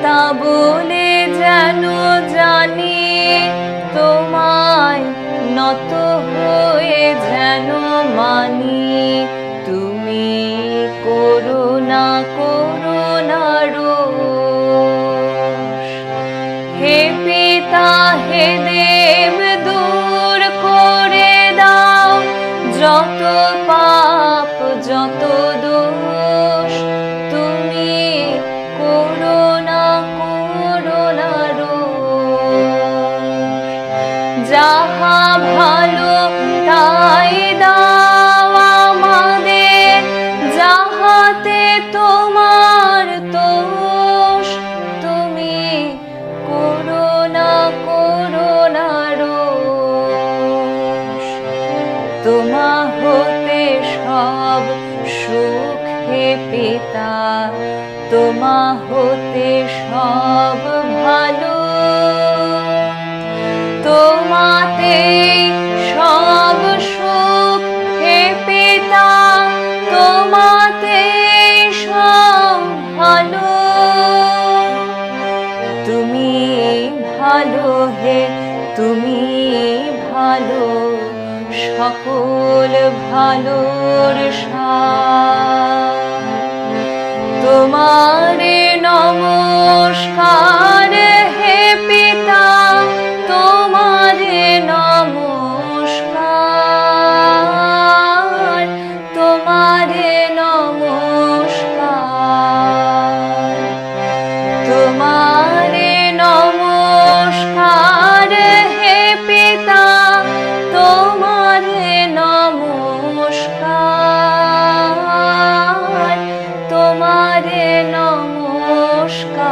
পিতা বলে যেন জানি, তোমায় নত হয়ে যেন মানি। তুমি করুণা করুণা রোষ, হে পিতা হে দেব দূর করে দাও যত পাপ যত দোষ। তুমি করুণা করুণা রোষ, যাহা ভালো তাই দাও আমাদের, যাহাতে তোমার দোষ। তুমি করুণা করুণা রোষ, তোমা হতে সব সুখ হে পিতা, তোমা হতে সব ভালো। তোমাতেই সব সুখ হে পিতা, তোমাতেই সব ভালো। তুমি ভালো হে তুমি ভালো, সকল ভালোর সার। তোমারে নমস্কার হে পিতা, তোমারে নমস্কার, তোমারে নমস্কার, তোমারে নমস্কার হে পিতা, তোমারে নমস্কার, তোমারে নমস্কার।